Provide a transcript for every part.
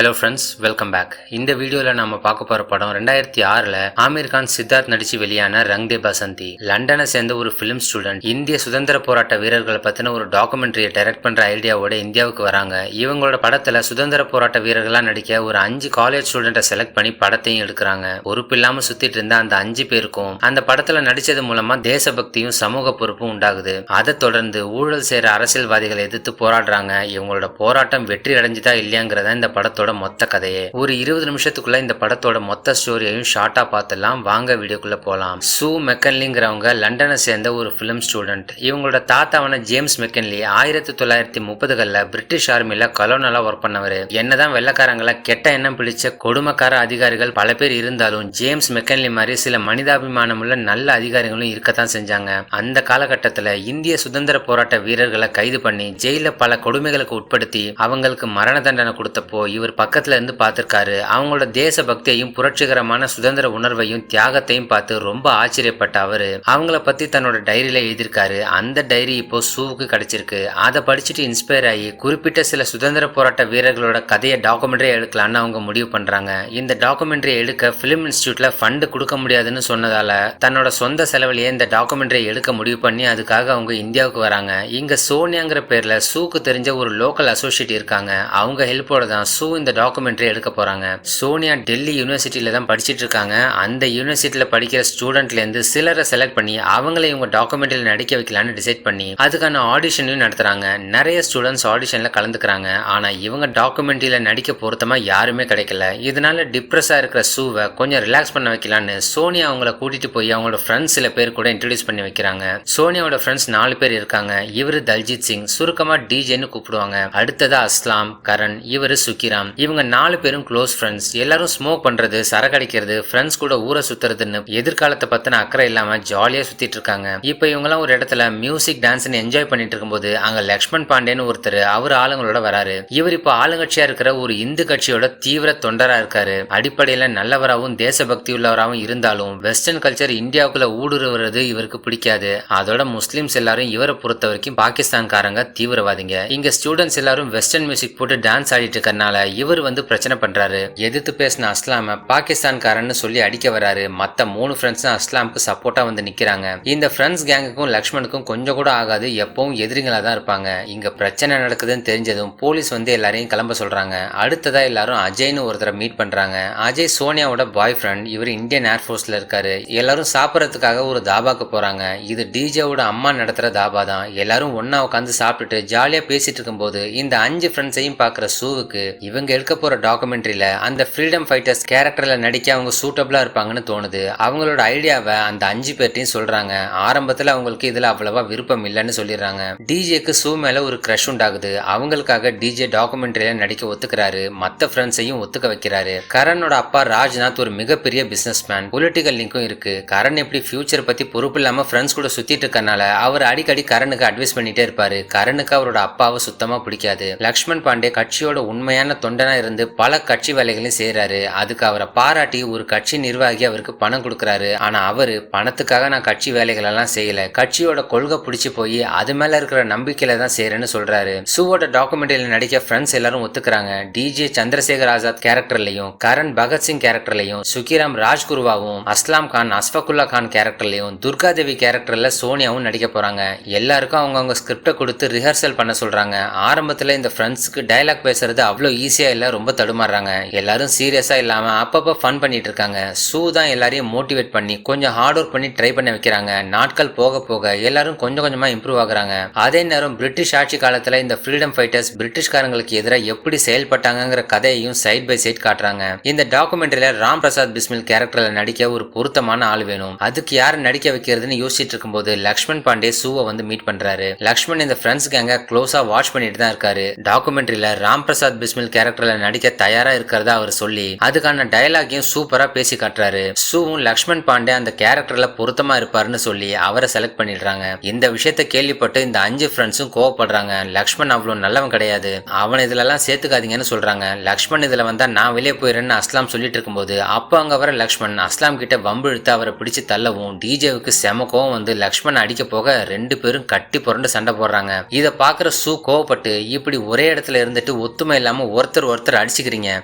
Hello friends, welcome back. இந்த வீடியோவில் நம்ம பார்க்க போகிற படம் 2006 ஆமீர் கான் சித்தார்த் நடிச்சு வெளியான ரங் தே பசந்தி. லண்டனை சேர்ந்த ஒரு ஃபிலிம் ஸ்டூடெண்ட் இந்திய சுதந்திர போராட்ட வீரர்களை பற்றின ஒரு டாக்குமெண்ட்ரியை டைரக்ட் பண்ணுற ஐடியாவோட இந்தியாவுக்கு வராங்க. இவங்களோட படத்தில் சுதந்திர போராட்ட வீரர்களாக நடிக்க ஒரு 5 காலேஜ் ஸ்டூடெண்ட்டை செலக்ட் பண்ணி படத்தையும் எடுக்கிறாங்க. பொறுப்பு இல்லாமல் சுற்றிட்டு இருந்த அந்த 5 பேருக்கும் அந்த படத்தில் நடித்தது மூலமாக தேசபக்தியும் சமூக பொறுப்பும் உண்டாகுது. அதை தொடர்ந்து ஊழல் செய்கிற அரசியல்வாதிகளை எதிர்த்து போராடுறாங்க. இவங்களோட போராட்டம் வெற்றி அடைஞ்சுதா இல்லையாங்கிறத இந்த படத்தோட மொத்த கதையே. ஒரு 20 நிமிஷத்துக்குள்ள இந்த படத்தோட மொத்த ஸ்டோரியையும் ஷார்ட்டா பார்த்துலாம். வாங்க வீடியோக்குள்ள போலாம். சூ மெக்கன்லிங்கிறவங்க லண்டனை சேர்ந்த ஒரு பிலிம் ஸ்டூடெண்ட். இவங்களோட தாத்தாவான ஜேம்ஸ் மெக்கன்லி 1930களில் பிரிட்டிஷ் ஆர்மில கலோனலா ஒர்க் பண்ணவர். என்னதான் வெள்ளக்காரங்களை கெட்ட எண்ணம் பிடிச்ச கொடுமைக்கார அதிகாரிகள் பல பேர் இருந்தாலும் ஜேம்ஸ் மெக்கன்லி மாதிரி சில மனிதாபிமானமுள்ள நல்ல அதிகாரிகளும் இருக்கத்தான் செஞ்சாங்க. அந்த காலகட்டத்தில் இந்திய சுதந்திர போராட்ட வீரர்களை கைது பண்ணி ஜெயில பல கொடுமைகளுக்கு உட்படுத்தி அவங்களுக்கு மரண தண்டனை கொடுத்தப்போ இவர் பக்கத்துல இருந்து பார்த்திருக்காரு. அவங்களோட தேச பக்தியையும் புரட்சிகரமான சுதந்திர உணர்வையும் தியாகத்தையும் பார்த்து ரொம்ப ஆச்சரியப்பட்ட அவரு அவங்கள பத்தி தன்னோட டைரியில எழுதியிருக்காரு. அந்த டைரி இப்போ சூவுக்கு கிடைச்சிருக்கு. அதை படிச்சுட்டு இன்ஸ்பயர் ஆகி குறிப்பிட்ட சில சுதந்திர போராட்ட வீரர்களோட கதையை டாக்குமெண்ட்ரி எடுக்கலான்னு அவங்க முடிவு பண்றாங்க. இந்த டாக்குமெண்ட்ரி எடுக்க பிலிம் இன்ஸ்டியூட்ல ஃபண்ட் கொடுக்க முடியாதுன்னு சொன்னதால தன்னோட சொந்த செலவிலேயே இந்த டாக்குமெண்ட்ரி எடுக்க முடிவு பண்ணி அதுக்காக அவங்க இந்தியாவுக்கு வராங்க. இங்க சோனியாங்கிற பேர்ல சூக்கு தெரிஞ்ச ஒரு லோக்கல் அசோசியேட் இருக்காங்க. அவங்க ஹெல்ப்போட தான் சூ இந்த டாக்குமெண்ட்ரி எடுக்க போறாங்க. சோனியா டெல்லி யூனிவர்சிட்டியில தான் படிச்சிட்டு இருக்காங்க. அந்த யூனிவர்சிட்டியில படிக்கிற ஸ்டூடெண்ட்ல இருந்து சிலரை செலக்ட் பண்ணி அவங்கள இவங்க டாக்குமெண்ட்ரியில நடிக்க வைக்கலாம்னு டிசைட் பண்ணி அதுக்கான ஆடிஷனையும் நடத்துறாங்க. நிறைய ஸ்டூடெண்ட்ஸ் ஆடிஷன்ல கலந்துக்கிறாங்க. ஆனா இவங்க டாக்குமெண்ட்ரியில நடிக்க பொருத்தமா யாருமே கிடைக்கல. இதனால டிப்ரெஸ்ஸா இருக்கிற சூவை கொஞ்சம் ரிலாக்ஸ் பண்ண வைக்கலான்னு சோனியா அவங்கள கூட்டிட்டு போய் அவங்களோட ஃப்ரெண்ட்ஸ் சில பேர் கூட இன்ட்ரோடியூஸ் பண்ணி வைக்கிறாங்க. சோனியாவோட ஃப்ரெண்ட்ஸ் 4 பேர் இருக்காங்க. இவரு தல்ஜித் சிங், சுருக்கமா டிஜேன்னு கூப்பிடுவாங்க. அடுத்ததா அஸ்லாம், கரண், இவரு சுக்கிராம். இவங்க 4 பேரும் க்ளோஸ் ஃப்ரெண்ட்ஸ். எல்லாரும் ஸ்மோக் பண்றது, சரக்கடிக்கிறது, ஃப்ரெண்ட்ஸ் கூட ஊரை சுத்துறதுன்னு எதிர்காலத்தை பத்தின அக்கறை இல்லாம ஜாலியா சுத்திட்டு இருக்காங்க. இப்ப இவங்கெல்லாம் ஒரு இடத்துல மியூசிக் டான்ஸ்னு என்ஜாய் பண்ணிட்டு இருக்கும்போது அங்க லக்ஷ்மண் பாண்டேன்னு ஒருத்தர் அவர் ஆளுங்களோட வராரு. இவர் இப்ப ஆளுங்கட்சியா இருக்கிற ஒரு இந்து கட்சியோட தீவிர தொண்டரா இருக்காரு. அடிப்படையில நல்லவராகவும் தேசபக்தி உள்ளவராகவும் இருந்தாலும் வெஸ்டர்ன் கல்ச்சர் இந்தியாவுக்குள்ள ஊடுருவது இவருக்கு பிடிக்காது. அதோட முஸ்லிம்ஸ் எல்லாரும் இவரை பொறுத்த வரைக்கும் பாகிஸ்தான்காரங்க தீவிரவாதிங்க. இங்க ஸ்டூடெண்ட்ஸ் எல்லாரும் வெஸ்டர்ன் மியூசிக் போட்டு டான்ஸ் ஆடிட்டு இருக்கறனால இவர் பிரச்சனை பண்றாரு. எதிர்த்து பேசின அஸ்லாம பாகிஸ்தான்காரன்னு சொல்லி அடிக்க வராரு. மத்த 3 ஃப்ரெண்ட்ஸ் அஸ்லாமுக்கு சப்போர்ட்டா வந்து நிக்கிறாங்க. இந்த ஃப்ரெண்ட்ஸ் கேங்குக்கும் லக்ஷ்மணுக்கும் கொஞ்சம் கூட ஆகாது. எப்பவும் எதிரிகளா தான் இருப்பாங்க. இங்க பிரச்சனை நடக்குதுன்னு தெரிஞ்சதும் போலீஸ் வந்து எல்லாரையும் கிளம்ப சொல்றாங்க. அடுத்ததா எல்லாரும் அஜய்னு ஒருத்தரை மீட் பண்றாங்க. அஜய் சோனியாவோட பாய் ஃப்ரெண்ட். இவர் இந்தியன் ஏர்ஃபோர்ஸ்ல இருக்காரு. எல்லாரும் சாப்பிடறதுக்காக ஒரு தாபாக்கு போறாங்க. இது டிஜேவோட அம்மா நடத்துற தாபா தான். எல்லாரும் ஒன்னா உட்காந்து சாப்பிட்டுட்டு ஜாலியா பேசிட்டு இருக்கும் போது இந்த 5 ஃப்ரெண்ட்ஸையும் பாக்குற சூவுக்கு இவங்க எடுக்க போற டாக்குமெண்ட்ரியில அந்த ஃப்ரீடம் ஃபைட்டர்ஸ் கேரக்டர்ல நடிக்க அவங்க சூட்டபிளா இருப்பாங்கன்னு தோணுது. அவங்களோட ஐடியாவை அந்த 5 பேர்ட்டையும் சொல்றாங்க. ஆரம்பத்துல அவங்களுக்கு இதுல அவ்வளவா விருப்பம் இல்லைன்னு சொல்லிடுறாங்க. டிஜேக்கு சூ மேல ஒரு கிரஷ் உண்டாகுது. அவங்களுக்காக டிஜே டாக்குமெண்ட்ரியில நடிக்க ஒத்துக்கிறாரு. மத்த ஃப்ரெண்ட்ஸையும் ஒத்துக்க வைக்கிறாரு. கரனோட அப்பா ராஜ்நாத் ஒரு மிகப்பெரிய பிசினஸ் மேன். பொலிட்டிக்கல் லிங்கும் இருக்கு. கரண் எப்படி ஃபியூச்சர் பத்தி பொறுப்பு இல்லாம ஃப்ரெண்ட்ஸ் கூட சுத்திட்டு இருக்கனால அவர் அடிக்கடி கரனுக்கு அட்வைஸ் பண்ணிட்டே இருப்பாரு. கரனுக்கு அவரோட அப்பாவை சுத்தமா பிடிக்காது. லக்ஷ்மண் பாண்டே கட்சியோட உண்மையான தொண்டனா இருந்து பல கட்சி வேலைகளையும் செய்யறாரு. அதுக்கு அவரை பாராட்டி ஒரு கட்சி நிர்வாகி அவருக்கு பணம் கொடுக்கறாரு. ஆனா அவரு பணத்துக்காக நான் கட்சி வேலைகள் எல்லாம் செய்யல, கட்சியோட கொள்கை பிடிச்சு போய் அது மேல இருக்கிற நம்பிக்கையில தான் செய்யறேன்னு சொல்றாரு. சூவோட டாக்குமெண்ட்ரியில நடிக்க ஃப்ரெண்ட்ஸ் எல்லாரும் ஒத்துக்கிறாங்க. டிஜே சந்திரசேகர் ஆசாத் கேரக்டர்லயும், கரண் பகத்சிங் கேரக்டர்லயும், சுக்கிராம் ராஜ்குருவாவும், அஸ்லாம் கான் அஸ்ஃபகுல்லா கான் கேரக்டர்லயும், துர்கா தேவி கேரக்டர்ல சோனியாவும் நடிக்க போறாங்க. எல்லாருக்கும் அவங்க ஸ்கிரிப்டை கொடுத்து ரிஹர்சல் பண்ண சொல்றாங்க. ஆரம்பத்துல இந்த ஃப்ரெண்ட்ஸ்க்கு டயலாக் பேசுறது அவ்வளவு ஈஸியா இல்ல, ரொம்ப தடுமாறுறாங்க. எல்லாரும் சீரியஸா இல்லாம அப்பப்ப ஃபன் பண்ணிட்டு இருக்காங்க. சூ தான் எல்லாரையும் மோட்டிவேட் பண்ணி கொஞ்சம் ஹார்ட் ஒர்க் பண்ணி ட்ரை பண்ண வைக்கிறாங்க. நாட்கள் போக போக எல்லாரும் கொஞ்சம் கொஞ்சமா இம்ப்ரூவ் ஆகுறாங்க. அதே நேரம் பிரிட்டிஷ் ஆட்சி காலத்துல இந்த ஃப்ரீடம் ஃபைட்டர்ஸ் பிரிட்டிஷ்காரங்களுக்கு எதிராக எப்படி செயல்பட்டாங்கிற கதையையும் சைட் பை சைட் காட்டுறாங்க. இந்த டாக்குமெண்ட்ரியில ராம் பிரசாத் பிஸ்மில் கேரக்டர்ல நடிக்க ஒரு பொருத்தமான ஆள் வேணும். அதுக்கு யாரு நடிக்க வைக்கிறதுன்னு யோசிச்சுட்டு இருக்கும்போது லக்ஷ்மண் பாண்டே சூவை வந்து மீட் பண்றாரு. லக்ஷ்மண் இந்த ஃப்ரெண்ட்ஸ் கேங்க க்ளோஸா வாட்ச் பண்ணிட்டு தான் இருக்காரு. டாக்குமெண்ட்ரியில ராம் பிரசாத் பிஸ்மில் கேரக்டர்ல நடிக்க தயாரா இருக்கிறதா அவர் சொல்லி அதுக்கான டயலாகையும் சூப்பரா பேசி காட்டுறாரு. சூவும் லக்ஷ்மண் பாண்டே அந்த கேரக்டர்ல பொருத்தமா இருப்பாருன்னு சொல்லி அவரை செலக்ட் பண்ணிடுறாங்க. இந்த விஷயத்த கேள்விப்பட்டு இந்த 5 ஃப்ரெண்ட்ஸும் கோவப்படுறாங்க. லக்ஷ்மண் அவ்வளவு நல்லவன் கிடையாது, அவன் இதுல எல்லாம் சேர்த்துக்காதீங்கன்னு சொல்றாங்க. லக்ஷ்மண் இதுல வந்தா நான் வெளியே போயிடுறேன்னு அஸ்லாம் சொல்லிட்டு இருக்கும்போது அப்ப அங்க வர லக்ஷ்மண் அஸ்லாம் கிட்ட வம்பு இழுத்து அவரை பிடிச்சு தள்ளவும் டிஜேவுக்கு செம கோவம் வந்து லக்ஷ்மண் அடிக்க போக 2 பேரும் கட்டி புரண்டு சண்டை போடுறாங்க. இதை பாக்குற சூ கோவப்பட்டு இப்படி ஒரே இடத்துல இருந்துட்டு ஒத்துமை இல்லாம ஒருத்தர் ஒருத்தர் அடிச்சுக்கிறீங்க.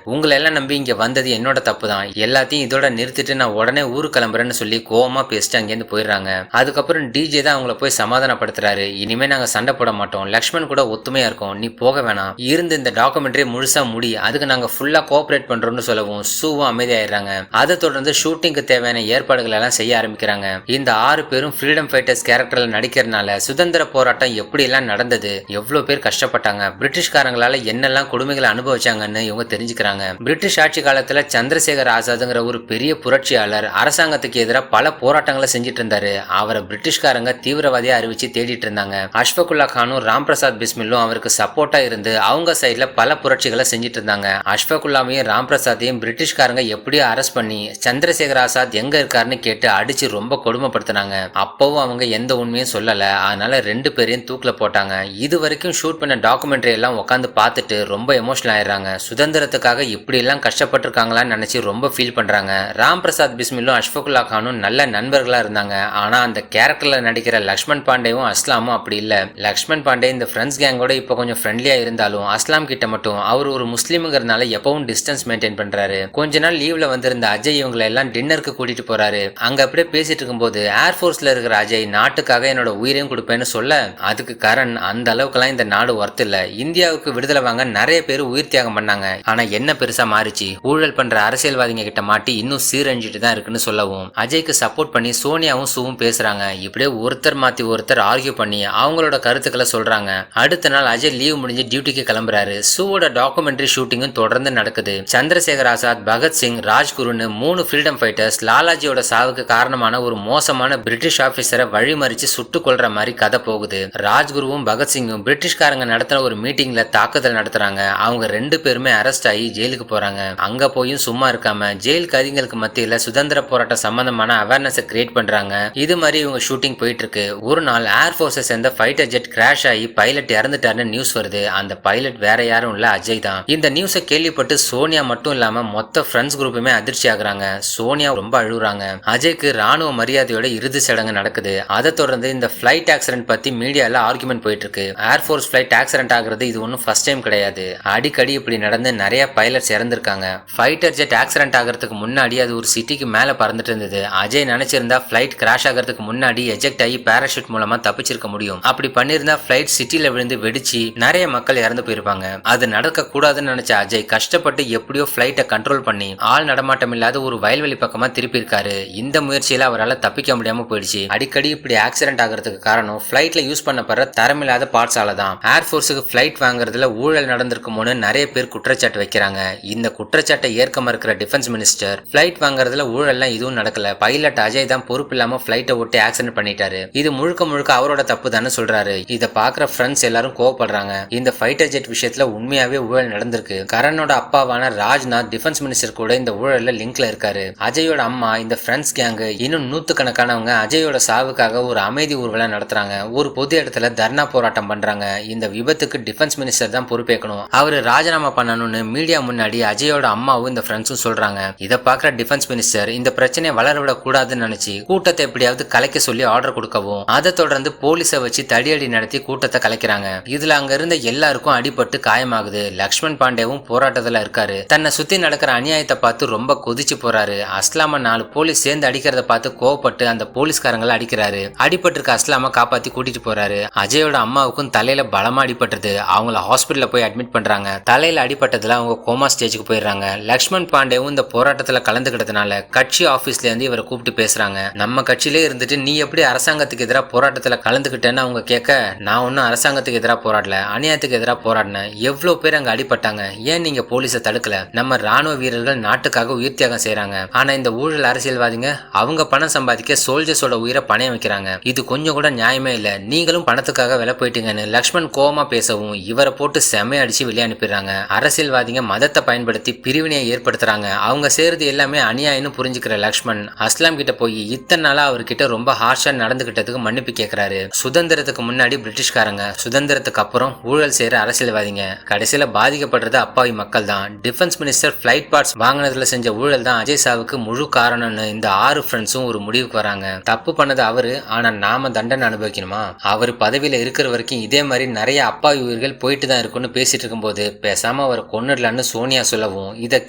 உங்களை எல்லாம் நம்பி இங்க வந்தது என்னோட தப்பு தான். எல்லாத்தையும் இதோட நிறுத்திட்டு நான் உடனே ஊருக்கு கிளம்புறேன்னு சொல்லி கோவமா பேசிட்டு அங்கேருந்து போயிடுறாங்க. அதுக்கப்புறம் டிஜே தான் அவங்கள போய் சமாதானப்படுத்துறாரு. இனிமே நாங்க சண்டை போட மாட்டோம், லக்ஷ்மண் கூட ஒத்துமையா இருக்கோம், நீ போக வேணாம், இருந்து இந்த டாக்குமெண்ட்ரி முழுசா முடி, அதுக்கு நாங்க ஃபுல்லா கோஆபரேட் பண்றோம்னு சொல்லவும் சூவும் அமைதியாயிடுறாங்க. அதை தொடர்ந்து ஷூட்டிங்க்கு தேவையான ஏற்பாடுகள் எல்லாம் செய்ய ஆரம்பிக்கிறாங்க. இந்த 6 பேரும் ஃப்ரீடம் ஃபைட்டர்ஸ் கேரக்டர்ல நடிக்கிறதுனால சுதந்திர போராட்டம் எப்படி எல்லாம் நடந்தது, எவ்வளவு பேர் கஷ்டப்பட்டாங்க, பிரிட்டிஷ்காரங்களால என்னெல்லாம் கொடுமைகளை அனுபவிச்சாங்கன்னு இவங்க தெரிஞ்சுக்கிறாங்க. பிரிட்டிஷ் ஆட்சி காலத்துல சந்திரசேகர் ஆசாத்ங்கிற ஒரு பெரிய புரட்சியாளர் அரசாங்கத்துக்கு எதிராக பல போராட்டங்களை செஞ்சிட்டு இருந்தாரு. அவரை பிரிட்டிஷ்காரங்க தீவிரவாதியா அறிவிச்சு தேடிட்டு இருந்தாங்க. அஷ்ஃபகுல்லா கானும் ராம் பிரசாத் பிஸ்மில்லும் அவருக்கு சப்போர்ட்டா இருந்து அவங்க சைட்ல பல புரட்சிகளை செஞ்சிட்டு இருந்தாங்க. அஷ்ஃபகுல்லாவையும் ராம் பிரசாத்தையும் பிரிட்டிஷ்காரங்க எப்படியோ அரெஸ்ட் பண்ணி சந்திரசேகர் ஆசாத் எங்க இருக்காருன்னு கேட்டு அடிச்சு ரொம்ப கொடுமைப்படுத்தினாங்க. அப்பவும் அவங்க எந்த உண்மையும் சொல்லல. அதனால 2 பேரையும் தூக்கில போட்டாங்க. இது வரைக்கும் ஷூட் பண்ண டாக்குமெண்ட்ரி எல்லாம் உட்காந்து பார்த்துட்டு ரொம்ப எமோஷனல் ஆயிடுறாங்க. சுதந்திரத்துக்காக இப்படி எல்லாம் கஷ்டப்பட்டிருக்காங்களான்னு நினைச்சு ரொம்ப ஃபீல் பண்றாங்க. ராம் பிரசாத் பிஸ்மில்லும் அஷ்ஃபகுல்லா கானும் நல்ல நண்பர்களா இருந்தாங்க. ஆனா அந்த கேரக்டர்ல நடிக்கிற லக்ஷ்மண் பாண்டேவும் அஸ்லாமும் அப்படி இல்ல. லக்ஷ்மண் பாண்டே இந்த ஃப்ரெண்ட்ஸ் கேங்கோட இப்ப கொஞ்சம் ஃப்ரெண்ட்லியா இருந்தாலும் அஸ்லாம் கிட்ட மட்டும் அவர் ஒரு முஸ்லீம்ங்கிறதுனால எப்பவும் டிஸ்டன்ஸ் மெயின்டைன் பண்றாரு. கொஞ்ச நாள் லீவ்ல வந்திருந்த அஜய் இவங்களை எல்லாம் டின்னருக்கு கூட்டிட்டு போறாரு. அங்க அப்படியே பேசிட்டு இருக்கும்போது ஏர்ஃபோர்ஸ்ல இருக்கிற அஜய் நாட்டுக்காக என்னோட உயிரையும் கொடுப்பேன்னு சொல்ல, அதுக்கு கரண் அந்த அளவுக்குலாம் இந்த நாடு ஒர்த் இல்ல, இந்தியாவுக்கு விடுதலை வாங்க நிறைய பேர் உயிர் தியாகம் பண்ணாங்க, ஆனா என்ன பெருசா மாறிச்சு, ஊழல் பண்ற அரசியல்வாதிங்க கிட்ட மாட்டி இன்னும் சீரழிஞ்சிட்டு தான் இருக்குன்னு சொல்லவும் அஜய்க்கு சப்போர்ட் பண்ணி சோனியாவும் சூவும் பேசுறாங்க. இப்படியே ஒருத்தர் மாத்தி ஒருத்தர் ஆர்கியூ பண்ணி அவங்களோட கருத்துக்களை சொல்றாங்க. அடுத்த நாள் அஜய் லீவ் முடிஞ்சு டியூட்டிக்கு கிளம்புறாரு. சூவோட டாக்குமெண்ட்ரி ஷூட்டிங்கும் தொடர்ந்து நடக்குது. சந்திரசேகர் ஆசாத், பகத்சிங், ராஜ்குருன்னு 3 ஃப்ரீடம் ஃபைட்டர்ஸ் லாலாஜியோட சாவுக்கு காரணமான ஒரு மோசமான பிரிட்டிஷ் ஆபீசரை வழிமறிச்சு சுட்டு கொள்ற மாதிரி கதை போகுது. ராஜ்குருவும் பகத்சிங்கும் பிரிட்டிஷ்காரங்க நடத்தின ஒரு மீட்டிங்ல தாக்குதல் நடத்துறாங்க. அவங்க 2 பேருமே அரெஸ்ட் ஆகி ஜெயிலுக்கு போறாங்க. அங்க போயும் சும்மா இருக்காம ஜெயில் கைதிகளுக்கு மத்தியில சுதந்திர போராட்டம் சம்பந்தமான அவேர்னஸ் கிரியேட் பண்றாங்க. இது மாதிரி இவங்க ஷூட்டிங் போயிட்டு இருக்கு. ஒரு நாள் ஏர்ஃபோர்ஸை சேர்ந்த ஃபைட்டர் ஜெட் கிராஷ் ஆகி பைலட் இறந்துட்டாருன்னு நியூஸ் வருது. அந்த பைலட் வேற யாரும் இல்ல, அஜய் தான். இந்த நியூஸை கேள்விப்பட்டு சோனியா மட்டும் இல்லாம மொத்த ஃப்ரெண்ட்ஸ் குரூப்புமே அதிர்ச்சி ஆகுறாங்க. சோனியா ரொம்ப அழுகுறாங்க. அஜய்க்கு ராணுவ மரியாதையோட இறுதி சடங்கு நடக்குது. அதை தொடர்ந்து இந்த ஃபிளைட் ஆக்சிடென்ட் பத்தி மீடியால ஆர்குமெண்ட் போயிட்டு இருக்கு. ஏர்ஃபோர்ஸ் ஃபிளைட் ஆக்சிடென்ட் ஆகுறது இது ஒன்றும் ஃபர்ஸ்ட் டைம் கிடையாது. அடிக்கடி இப்படி நடந்து நிறைய பைலட்ஸ் இறந்திருக்காங்க. ஃபைட்டர் ஜெட் ஆக்சிடென்ட் ஆகிறதுக்கு முன்னாடி அது ஒரு சிட்டிக்கு மேல பறந்துட்டு இருந்தது. அஜய் நினைச்சிருந்தா ஃபிளைட் கிராஷ் ஆகிறதுக்கு முன்னாடி எஜெக்ட் ஆகி பேராஷூட் மூலமா தப்பிச்சிருக்க முடியும். அப்படி பண்ணிருந்தா ஃபிளைட் சிட்டில விழுந்து வெடிச்சு நிறைய மக்கள் இறந்து போயிருப்பாங்க. அது நடக்க கூடாதுன்னு நினைச்ச அஜய் கஷ்டப்பட்டு எப்படியோ ஃபிளைட்டை கண்ட்ரோல் பண்ணி ஆள் நடமாட்டம் இல்லாத ஒரு வயல்வெளி பக்கமா திருப்பி இருக்காரு. இந்த முயற்சியில அவரால் தப்பிக்க முடியாம போயிடுச்சு. அடிக்கடி இப்படி ஆக்சிடென்ட் ஆகிறதுக்கு காரணம் ஃபிளைட்ல யூஸ் பண்ணப்படுற தரமில்லாத பார்ட்ஸால தான். ஏர்ஃபோர்ஸுக்கு ஃபிளைட் வாங்குறதுல ஊழல் நடந்திருக்குமோன்னு நிறைய பேர் குற்றச்சாட்டு வைக்கிறாங்க. இந்த குற்றச்சாட்டை ஏற்க மறுக்கிற டிஃபென்ஸ் மினிஸ்டர் ஃபிளைட் வாங்குறதுல ஊழல்லாம் இதுவும் நடக்கல, பைலட் அஜய் தான் பொறுப்பு இல்லாம ஃபிளைட்டை ஓட்டி ஆக்சிடென்ட் பண்ணிட்டாரு, இது முழுக்க முழுக்க அவரோட தப்பு தானே சொல்றாரு. இதை பாக்குற ஃப்ரெண்ட்ஸ் எல்லாரும் கோவப்படுறாங்க. இந்த ஃபைட்டர் ஜெட் விஷயத்துல உண்மையாவே ஊழல் நடந்திருக்கு. கரனோட அப்பாவான ராஜ்நாத் டிஃபென்ஸ் மினிஸ்டர் கூட இந்த ஊழல்ல லிங்க்ல இருக்காரு. அஜயோட அம்மா, இந்த ஃப்ரெண்ட்ஸ் கேங், இன்னும் 100கணக்கானவங்க அஜயோட சாவுக்காக ஒரு அமைதி ஊர்வலம் நடத்துறாங்க. ஒரு பொது இடத்துல தர்ணா போராட்டம் பண்றாங்க. இந்த விபத்துக்கு டிஃபென்ஸ் மினிஸ்டர் தான் பொறுப்பேற்கணும், அவரு ராஜினாமா பண்ணணும்னு மீடியா முன்னாடி அஜயோட அம்மாவும் இந்த ஃப்ரெண்ட்ஸும் சொல்றாங்க. இதை பாக்குற டிஃபென்ஸ் மினிஸ்டர் இந்த பிரச்சனையை வளரவிட கூடாதுன்னு நினைச்சு கூட்டத்தை எப்படியாவது கலைக்க சொல்லி ஆர்டர் கொடுக்கவும் அதை தொடர்ந்து போலீஸை வச்சு தடியடி நடத்தி கூட்டத்தை கலைக்கிறாங்க. இதுல அங்க இருந்த எல்லாருக்கும் அடிபட்டு காயமாகுது. லக்ஷ்மண் பாண்டேவும் போராட்டத்துல இருக்காரு. தன்னை சுத்தி நடக்கிற அநியாயத்தை பார்த்து ரொம்ப கொதிச்சு போறாரு. அஸ்லாம 4 போலீஸ் சேர்ந்து அடிக்கிறத பார்த்து கோவப்பட்டு அந்த போலீஸ்காரங்களை அடிக்கிறாரு. அடிபட்டு இருக்க அஸ்லாம காப்பாத்தி கூட்டிட்டு போறாரு. அஜயோட அம்மாவுக்கும் தலையில பலமா அடிபட்டது. அவங்கள ஹாஸ்பிட்டல்ல போய் அட்மிட் பண்றாங்க. தலையில அடிபட்டதுல அவங்க கோமா ஸ்டேஜுக்கு போயிடுறாங்க. லக்ஷ்மண் பாண்டேவும் இந்த போராட்டத்துல கலந்துக்கிட்டதுனால கட்சி ஆபீஸ்ல இருந்து இவரை கூப்பிட்டு பேசுறாங்க. நம்ம கட்சியிலே இருந்துட்டு நீ எப்படி அரசாங்கத்துக்கு எதிராக போராட்டத்துல கலந்துக்கிட்டேன்னு அவங்க கேட்க, நான் ஒன்னும் அரசாங்கத்துக்கு எதிராக போராடல, அநியாயத்துக்கு எதிராக போராடினேன். எவ்வளவு பேர் அங்க அடிபட்டாங்க, ஏன் நீங்க போலீஸை தடுக்கல? நம்ம ராணுவ வீரர்கள் நாட்டுக்காக உயிர் தியாகம் செய்யறாங்க. ஆனா இந்த ஊழல் அரசியல்வாதிங்க அவங்க பணம் சம்பாதிக்க சோல்ஜர்ஸோட உயிரை பணையம் வைக்கிறாங்க. இது கொஞ்சம் கூட நியாயமே இல்ல. நீங்களும் பணத்துக்காக விலை போயிட்டீங்கன்னு லக்ஷ்மண் கோவமா பேசவும் இவரை போட்டு செம்மைய அடிச்சு வெளியே அனுப்பிடுறாங்க. அரசியல்வாதிங்க மதத்தை பயன்படுத்தி பிரிவினையை ஏற்படுத்துறாங்க. அவங்க செய்யறது எல்லாமே அநியாயம்னு புரிஞ்சுக்கிற லக்ஷ்மண் அஸ்லாம் கிட்ட போய் இத்தனை நாளா அவர்கிட்ட ரொம்ப ஹார்ஷா நடந்துகிட்டதுக்கு மன்னிப்பு கேட்கிறாரு. சுதந்திரத்துக்கு முன்னாடி பிரிட்டிஷ்காரங்க, சுதந்திரத்துக்கு அப்புறம் ஊழல் செய்யற அரசியல்வாதிங்க, கடைசியில பாதிக்கப்படுறது அப்பாவி மக்கள் தான். டிஃபென்ஸ் மினிஸ்டர் ஃபிளைட் பார்ட்ஸ் வாங்கினதுல செஞ்ச ஊழல் தான் அஜய் சாவுக்கு முழு காரணம்னு இந்த 6 ஃப்ரெண்ட்ஸும் ஒரு முடிவுக்கு வராங்க. தப்பு பண்ணது அவரு, ஆனா நாம தண்டனை அனுபவிக்கணுமா? அவர் பதவியில இருக்கிற வரைக்கும் இதே மாதிரி நிறைய அப்பாவி உயிர்கள் போயிட்டு தான் இருக்குன்னு பேசிட்டு இருக்கும்போது பேசாம பேசாம அவரை கொன்னுடலான்னு சோனியா சொல்லவும் இதை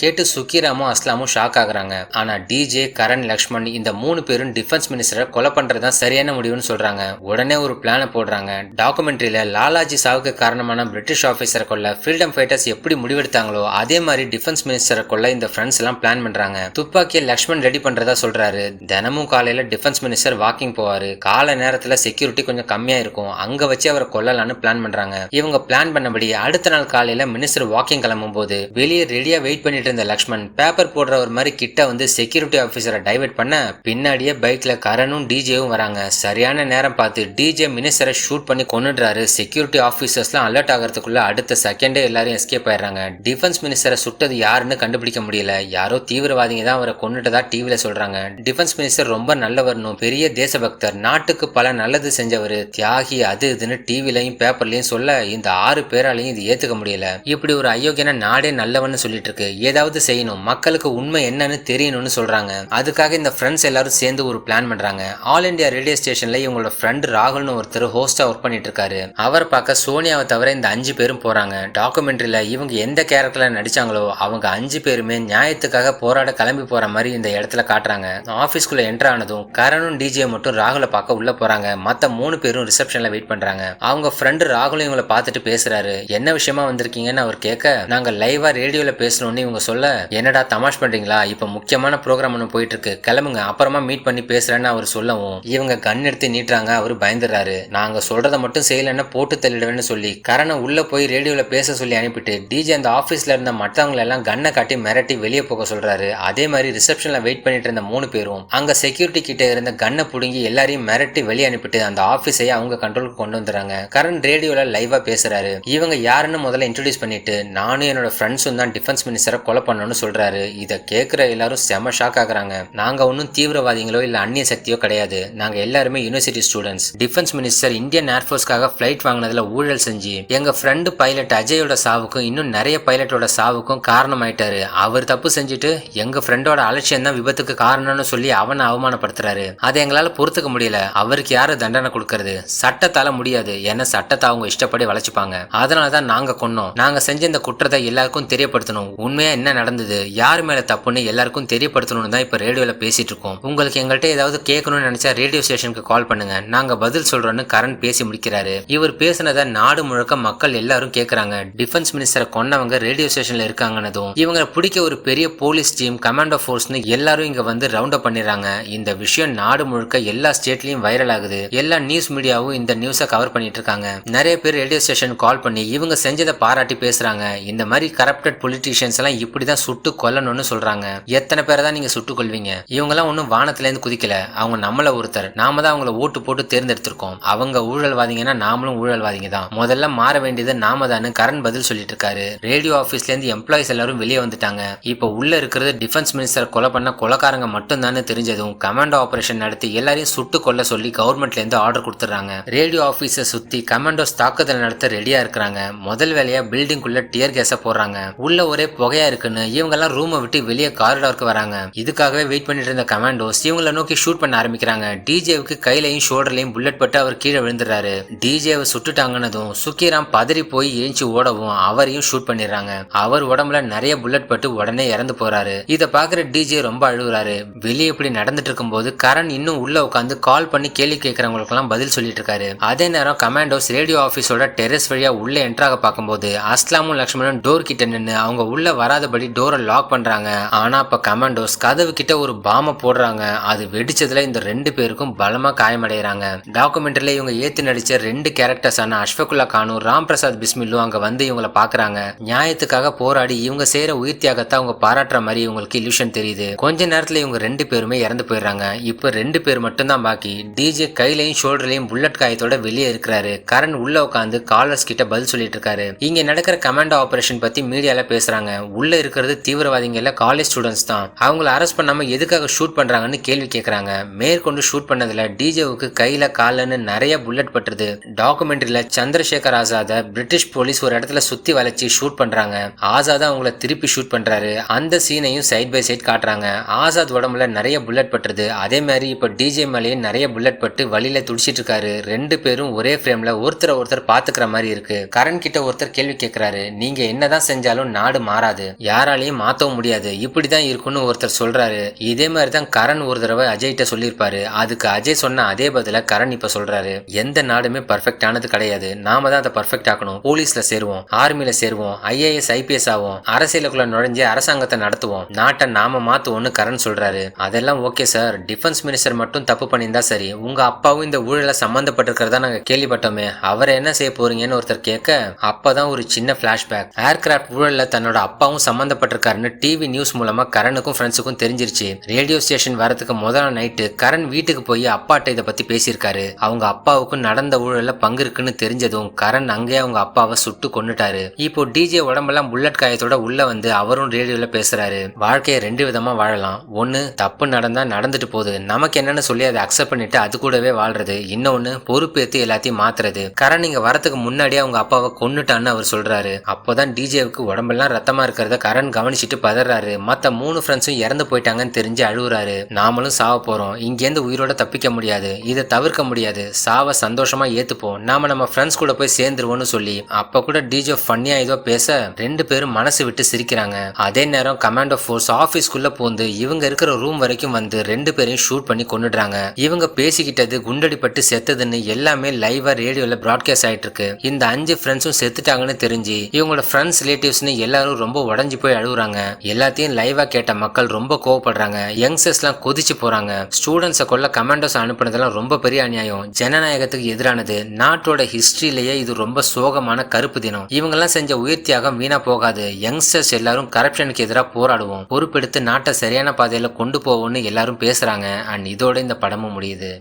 கேட்டு சுக்கிராமும் அஸ்லாமும் ஷாக் ஆகுறாங்க. ஆனா டிஜே, கரண், லக்ஷ்மண் இந்த 3 பேரும் டிஃபென்ஸ் மினிஸ்டரை கொலை பண்றதுதான் சரியான முடிவுன்னு சொல்றாங்க. உடனே ஒரு பிளான போடுறாங்க. டாக்குமெண்ட்ரியில லாலாஜி சாவுக்கு காரணமான பிரிட்டிஷ் ஆபீசரை கொல்ல ஃப்ரீடம் ஃபைட்டர்ஸ் எப்படி முடிவெடுத்தாங்களோ அதே மாதிரி டிஃபென்ஸ் மினிஸ்டரை கொல்ல இந்த ஃப்ரெண்ட்ஸ் எல்லாம் பிளான் பண்றாங்க. துப்பாக்கியை லக்ஷ்மண் ரெடி பண்றதா சொல்றாரு. தினமும் காலையில டிஃபென்ஸ் மினிஸ்டர் வாக்கிங் போவாரு. கால நேரத்துல செக்யூரிட்டி கொஞ்சம் கம்மியா இருக்கும், அங்க வச்சு அவரை கொல்லலான்னு பிளான் பண்றாங்க. இவங்க பிளான் பண்ணபடி அடுத்த நாள் காலையில மினிஸ்டர் வாக்கிங் கிளம்பும் போது வெளியே ரெடியா வெயிட் பண்ணிட்டு இருந்த லக்ஷ்மண் பேப்பர் போடுற ஒரு மாதிரி கிட்ட வந்து செக்யூரிட்டி ஆபீசரை டைவர்ட் பண்ண பின்னாடியே பைக்ல கரனும் டிஜேவும் வராங்க. சரியான நேரம் பார்த்து டிஜே மினிஸ்டரை ஷூட் பண்ணி கொன்னுடுறாரு. செக்யூரிட்டி ஆபீசர்ஸ்லாம் அலர்ட் ஆகிறதுக்குள்ள அடுத்த செகண்டே எல்லாரும் எஸ்கேப் ஆயிடுறாங்க. டிஃபென்ஸ் மினிஸ்டரை சுட்டது யாருன்னு கண்டுபிடிக்க முடியல. யாரோ தீவிரவாதிங்க தான் அவரை கொன்னுட்டதா டிவில சொல்றாங்க. டிஃபென்ஸ் மினிஸ்டர் ரொம்ப நல்லவர்னும் பெரிய தேசபக்தர், நாட்டுக்கு பல நல்லது செஞ்சவர், தியாகி, அது இதுன்னு டிவிலையும் பேப்பர்லயும் சொல்ல இந்த 6 பேராலையும் இது ஏத்துக்க முடியல. இப்படி ஒரு அயோக்கியன நாடே நல்லவன்னு சொல்லிட்டு இருக்கு, ஏதாவது செய்யணும், மக்களுக்கு உண்மை என்னன்னு தெரியணும்னு சொல்றாங்க. அதுக்காக இந்த ஃப்ரெண்ட்ஸ் எல்லாரும் சேர்ந்து ஒரு பிளான் பண்றாங்க. ஆல் இண்டியா ரேடியோ ஸ்டேஷன்ல இவங்களோட ஃப்ரெண்ட் ராகுல்னு ஒருத்தர் ஹோஸ்டா ஒர்க் பண்ணிட்டு இருக்காரு. அவரை பார்க்க சோனியாவை தவிர இந்த 5 பேரும் போறாங்க. டாக்குமெண்ட்ரியில இவங்க எந்த கேரக்டர்ல நடிச்சாங்களோ அவங்க 5 பேருமே நியாயத்துக்காக போராட கிளம்பி போற மாதிரி இந்த இடத்துல காட்டுறாங்க. ஆபீஸ்க்குள்ள என்டர் ஆனதும் கரனும் டிஜே மட்டும் ராகுலை பார்க்க உள்ள போறாங்க. மத்த 3 பேரும் ரிசப்ஷன்ல வெயிட் பண்றாங்க. அவங்க ஃப்ரெண்டு ராகுலும் இவங்களை பார்த்துட்டு பேசுறாரு. என்ன விஷயமா வந்திருக்கீங்கன்னு அவர் கேட்க, நாங்க லைவா ரேடியோல பேசணும்னு இவங்க சொல்ல, என்னடா தமாஷ் பண்றீங்களா, இப்ப முக்கியமான ப்ரோக்ராம் ஒன்று போயிட்டு இருக்கு, கிளம்புங்க, அப்புறமா மீட் பண்ணி பேசுறேன்னு அவர் சொல்லவும் இவங்க கன் எடுத்து நீட்டுறாங்க. அவரு பயந்துறாரு. நாங்க சொல்றதை மட்டும் செய்யலன்னா போட்டு தள்ளிடுவேன்னு சொல்லி கரனை உள்ள போய் ரேடியோல பேச சொல்லி அனுப்பிட்டு டிஜே அந்த ஆபீஸ்ல இருந்த மற்றவங்களை எல்லாம் கண்ணை காட்டி மிரட்டி வெளியே போக சொல்றாரு. அதே மாதிரி ரிசப்ஷன்ல வெயிட் பண்ணிட்டு இருந்த 3 பேரும் அங்க செக்யூரிட்டி கிட்ட இருந்த கண்ணை புடுங்கி எல்லாரையும் மிரட்டி வெளியே அனுப்பிட்டு அந்த ஆபீஸையே அவங்க கண்ட்ரோலுக்கு கொண்டு வந்துறாங்க. கரண் ரேடியோல லைவா பேசுறாரு. இவங்க யாருன்னு முதல்ல இன்ட்ரோடியூஸ் பண்ணிட்டு நானும் என்னோட ஃப்ரெண்ட்ஸும் தான் டிஃபென்ஸ் மினிஸ்டரை கொலை பண்ணணும்னு சொல்றாரு. இதை கேட்கிற எல்லாரும் செம ஷாக் ஆகுறாங்க. நாங்க ஒன்னும் தீவிரவாதிகளோ இல்ல அந்நிய சக்தியோ கிடையாது, நாங்க எல்லாருமே university students. Defence minister Indian ஏர்ஃபோர்ஸ்க்காக பிளைட் வாங்கினதுல ஊழல் செஞ்சு எங்க ஃப்ரெண்டு பைலட் அஜயோட சாவுக்கும் இன்னும் நிறைய பைலட்டோட சாவுக்கும் காரணமாயிட்டாரு. அவர் தப்பு செஞ்சுட்டு எங்க ஃப்ரெண்டோட அலட்சியம் தான் விபத்துக்கு காரணம்னு சொல்லி அவனை அவமானப்படுத்துறாரு. அதை எங்களால பொறுத்துக்க முடியல. அவருக்கு யாரு தண்டனை கொடுக்கறது? சட்டத்தால முடியாது, ஏன்னா சட்டத்தை அவங்க இஷ்டப்படி வளைச்சுப்பாங்க. அதனாலதான் நாங்க கொன்னோம். நாங்க செஞ்ச இந்த குற்றத்தை எல்லாருக்கும் தெரியப்படுத்தணும். உண்மையா என்ன நடந்தது, யாரு மேல தப்புன்னு எல்லாருக்கும் தெரியப்படுத்தணும்னு தான் இப்ப ரேடியோல பேசிட்டு இருக்கோம். உங்களுக்கு எங்கள்கிட்ட ஏதாவது கேட்கணும்னு நினைச்சா ரேடியோ ஸ்டேஷனுக்கு கால் பண்ணுங்க, நாங்க பதில் சொல்றோம்னு கரண் பேசி முடிக்கிறாரு. இவர் பேசினதை நாடு முழுக்க மக்கள் எல்லாரும் கேக்குறாங்க. டிஃபென்ஸ் மினிஸ்டரை கொன்னவங்க ரேடியோ ஸ்டேஷன்ல இருக்காங்கன்னதும் இவங்களை பிடிக்க ஒரு பெரிய போலீஸ் டீம், கமாண்டோ போர்ஸ்னு எல்லாரும் இங்க வந்து ரவுண்ட் அப் பண்ணிடுறாங்க. இந்த விஷயம் நாடு முழுக்க எல்லா ஸ்டேட்லயும் வைரல் ஆகுது. எல்லா நியூஸ் மீடியாவும் இந்த நியூஸை கவர் பண்ணிட்டு இருக்காங்க. நிறைய பேர் ரேடியோ ஸ்டேஷன் கால் பண்ணி இவங்க செஞ்சதை பாராட்டி பேசுறாங்க. இந்த மாதிரி கரப்டட் பொலிட்டீஷியன்ஸ் எல்லாம் இப்படிதான் சுட்டு கொல்லணும்னு சொல்றாங்க. எத்தனை பேரை தான் நீங்க சுட்டு கொள்வீங்க? இவங்க எல்லாம் ஒன்னும் வானத்துல இருந்து குதிக்கல, அவங்க நம்மள ஒருத்தர், நாம தான் அவங்கள ஓட்டு போட்டு தேர்ந்தெடுத்திருக்கோம். அவங்க ஊழல்வாதிங்கன்னா நாமளும் ஊழல்வாதிங்க தான், முதல்ல மாற வேண்டியது நாம தான் கரண் பதில் சொல்லிட்டு இருக்காரு. ரேடியோ ஆபீஸ்ல இருந்து எம்ப்ளாயிஸ் எல்லாரும் வெளியே வந்துட்டாங்க. இப்ப உள்ள இருக்கிறது டிஃபென்ஸ் மினிஸ்டர் கொலை பண்ண கொலைக்காரங்க மட்டும் தான் தெரிஞ்சதும் கமாண்டோ ஆபரேஷன் நடத்தி எல்லாரையும் சுட்டு கொல்ல சொல்லி கவர்மெண்ட்ல இருந்து ஆர்டர் கொடுத்துறாங்க. ரேடியோ ஆபீஸை சுத்தி கமாண்டோஸ் தாக்குதல் நடத்த ரெடியா இருக்கிறாங்க. முதல் வேலையா பில்டிங் குள்ள டியர் கேஸ போடுறாங்க. உள்ள ஒரே புகையா இருக்குன்னு இவங்க எல்லாம் ரூமை விட்டு வெளியே காரிடாருக்கு வராங்க. இதுக்காகவே வெயிட் பண்ணிட்டு இருந்த கமாண்டோஸ் இவங்களை நோக்கி ஷூட் பண்ண ஆரம்பிக்கிறாங்க. டிஜேவுக்கு கையிலையும் ஷோல்டர்லையும் புல்லட் பட்டு அவர் கீழே விழுந்துறாரு. டிஜேவை சுட்டுட்டாங்கன்னதும் சுக்கிராம் பதறி போய் ஏஞ்சி ஓடவும் அவரையும் ஷூட் பண்ணிடுறாங்க. அவர் உடம்புல நிறைய புல்லட் பட்டு உடனே இறந்து போறாரு. இதை பாக்குற டிஜே ரொம்ப அழுகுறாரு. வெளியே இப்படி நடந்துட்டு இருக்கும் போது கரண் இன்னும் உள்ள உட்காந்து கால் பண்ணி கேள்வி கேட்கறவங்களுக்கு எல்லாம் பதில் சொல்லிட்டு இருக்காரு. அதே நேரம் கமாண்டோஸ் ரேடியோ ஆபீஸோட டெரஸ் வழியா உள்ள என்ட்ராக பார்க்கும்போது அஸ்லாமும் லக்ஷ்மணன் டோர் கிட்ட நின்று அவங்க உள்ள வராதபடி டோரை லாக் பண்றாங்க. ஆனா அப்ப கமாண்டோஸ் கதவு கிட்ட ஒரு பாம போடுறாங்க. அது வெடிச்சதுல இந்த 2 பேருக்கும் பலமா காயமடைகிறாங்க. டாக்குமெண்ட்ரியில இவங்க ஏத்து நடிச்ச 2 கேரக்டர்ஸான அஷ்ஃபகுல்லா கானும் ராம் பிரசாத் பிஸ்மில்லும் அங்க வந்து இவங்களை பாக்குறாங்க. நியாயத்துக்காக போராடி இவங்க செய்யற உயிர் தியாகத்தை அவங்க பாராட்டுற மாதிரி இவங்களுக்கு இல்யூஷன் தெரியுது. கொஞ்ச நேரத்துல இவங்க 2 பேருமே இறந்து போயிடுறாங்க. இப்ப 2 பேர் மட்டும் தான் பாக்கி. டிஜே கையிலையும் ஷோல்டர்லையும் புல்லட் காயத்தோட வெளியே இருக்கிறாரு. கரண் உள்ள உட்காந்து காலர்ஸ் கிட்ட பதில் சொல்லிட்டு இருக்காரு. இங்க நடக்கிற கமாண்டோ ஆபரேஷன் பத்தி மீடியால பேசுறாங்க. உள்ள இருக்கிறது தீவிரவாதிங்க இல்ல காலேஜ் ஸ்டூடெண்ட்ஸ் தான். அவங்களை அரெஸ்ட் பண்ணாம எதுக்காக ஷூட் பண்றாங்கன்னு கேள்வி கேட்கறாங்க. மேற்கொண்டு ஷூட் பண்ணதுல டிஜேவுக்கு கையில காலன்னு நிறைய bullet பட்டுருது. டாக்குமெண்ட்ரியில Chandrasekhar Azad British police ஒரு இடத்துல சுத்தி வளைச்சு ஷூட் பண்றாங்க. ஆசாத் அவங்கள திருப்பி ஷூட் பண்றாரு. அந்த சீனையும் சைட் பை சைட் காட்டுறாங்க. ஆசாத் உடம்புல நிறைய புல்லட் பட்டுருது. அதே மாதிரி இப்ப டிஜே மேலேயே நிறைய புல்லட் பட்டு வழியில துடிச்சிட்டு இருக்காரு. 2 பேரும் ஒரே ஃப்ரேம்ல ஒருத்தர் பாத்துக்கிற மாதிரி இருக்கு. கரண் கிட்ட ஒருத்தர் கேள்வி கேட்கிறாரு, நீங்க என்னதான் செஞ்சாலும் நாடு மாறாது, யாராலையும் மாத்தவும் முடியாது, இப்படிதான் இருக்குன்னு ஒருத்தர் சொல்றாரு. இதே மாதிரி தான் கரண் ஒரு தடவை அஜய்கிட்ட சொல்லியிருப்பாரு. அதுக்கு அஜய் சொன்ன அதே பதில கரண் இப்ப சொல்றாரு. எந்த நாடுமே பர்ஃபெக்ட் ஆனது கிடையாது, நாம தான் அதை பர்ஃபெக்ட் ஆக்கணும். போலீஸ்ல சேருவோம், ஆர்மில சேருவோம், IAS IPS ஆகும், அரசியலுக்குள்ள நுழைஞ்சு அரசாங்கத்தை நடத்துவோம், நாட்டை நாம மாத்துவோம்னு கரண் சொல்றாரு. அதெல்லாம் ஓகே சார், டிஃபென்ஸ் மினிஸ்டர் மட்டும் தப்பு பண்ணியிருந்தா சரி, உங்க அப்பாவும் இந்த ஊழல சம்பந்தப்பட்டிருக்கிறதா நாங்க கேள்விப்பட்டோமே, அவரை என்ன செய்ய போறீங்கன்னு ஒருத்தர் கேட்க, அப்பதான் ஒரு சின்ன பிளாஷ்பேக். ஏர்கிராப்ட் ஊழல்ல தன்னோட அப்பாவும் சம்பந்தப்பட்டிருக்காருன்னு டிவி நியூஸ் மூலமா கரனுக்கும் ஃப்ரெண்ட்ஸுக்கும் தெரிஞ்சிருச்சு. ரேடியோ ஸ்டேஷன் வரதுக்கு முதல் நைட்டு கரண் வீட்டுக்கு போய் அப்பாட்ட இதை பத்தி பேசியிருக்காரு. அவங்க அப்பாவுக்கும் நடந்த ஊழல்ல பங்கு இருக்குன்னு தெரிஞ்சதும் கரண் அங்கேயே அவங்க அப்பாவை சுட்டு கொன்னுட்டாரு. இப்போ டிஜே உடம்பெல்லாம் புல்லட் காயத்தோட உள்ள வந்து அவரும் ரேடியோல பேசுறாரு. வாழ்க்கையை ரெண்டு விதமா வாழலாம். ஒன்னு தப்பு நடந்தா நடந்துட்டு போகுது, நமக்கு என்னன்னு சொல்லி அதை அக்செப்ட் பண்ணிட்டு அது கூடவே வாழ்றது. இன்னொன்னு பொறுப்பேற்று எல்லாத்தையும் மாத்துறது. கரண் இங்க வரதுக்கு முன்னாடியே அவங்க அப்பாவை கொன்னுட்டான்னு அவர் சொல்றாரு. அப்போதான் டிஜேவுக்கு உடம்பெல்லாம் ரத்தமா இருக்கிறத கரண் கவனிச்சுட்டு பதறாரு. மத்த 3 ஃப்ரெண்ட்ஸும் இறந்து போயிட்டாங்கன்னு தெரிஞ்சு அழுகுறாரு. நாமளும் சாவ போறோம், இங்கேருந்து உயிரோட தப்பிக்க முடியாது, இதை தவிர்க்க முடியாது, சாவ சந்தோஷமா ஏத்துப்போம், நாம நம்ம ஃப்ரெண்ட்ஸ் கூட போய் சேர்ந்துருவோம்னு சொல்லி அப்ப கூட டிஜே ஃபன்னியா ஏதோ பேச 2 பேரும் மனசு விட்டு சிரிக்கிறாங்க. அதே நேரம் கமாண்டோ ஃபோர்ஸ் ஆபீஸ்க்குள்ள பூந்து இவங்க இருக்கிற ரூம் வரைக்கும் வந்து 2 பேரையும் ஷூட் பண்ணி கொன்னுடுறாங்க. இவங்க பேசிக்கிட்டது குண்டடிப்பட்டு செத்ததுன்னு எல்லாமே லைவா ரேடியோல பிராட்காஸ்ட் ஆயிட்டு இருக்கு. இந்த 5 ஃப்ரெண்ட்ஸும் செத்துட்டாங்கன்னு தெரிஞ்சு இவங்களோட ஃப்ரெண்ட்ஸ் ரிலேட்டிவ்ஸ்னு எல்லாரும் ரொம்ப உடஞ்சு போய் அழுகுறாங்க. எல்லாத்தையும் லைவா கேட்ட மக்கள் ரொம்ப கோவப்படுறாங்க. யங்ஸ்டர்ஸ்லாம் கொதிச்சு போறாங்க. ஸ்டூடெண்ட்ஸை கொல்ல கமாண்டோஸ் அனுப்புனதெல்லாம் ரொம்ப பெரிய அநியாயம், ஜனநாயகத்துக்கு எதிரானது, நாட்டோட ஹிஸ்டரியிலேயே இது ரொம்ப சோகமான கருப்பு தினம். இவங்கெல்லாம் செஞ்ச உயிர் தியாகம் வீணா போகாது. யங்ஸ்டர்ஸ் எல்லாரும் கரப்ஷனுக்கு எதிராக போராடுவோம், பொறுப்பெடுத்து நாட்டை சரியான பாதையில கொண்டு போவோம்னு எல்லாரும் பேசுறாங்க. அண்ட் இதோட இந்த படமும் முடியுது.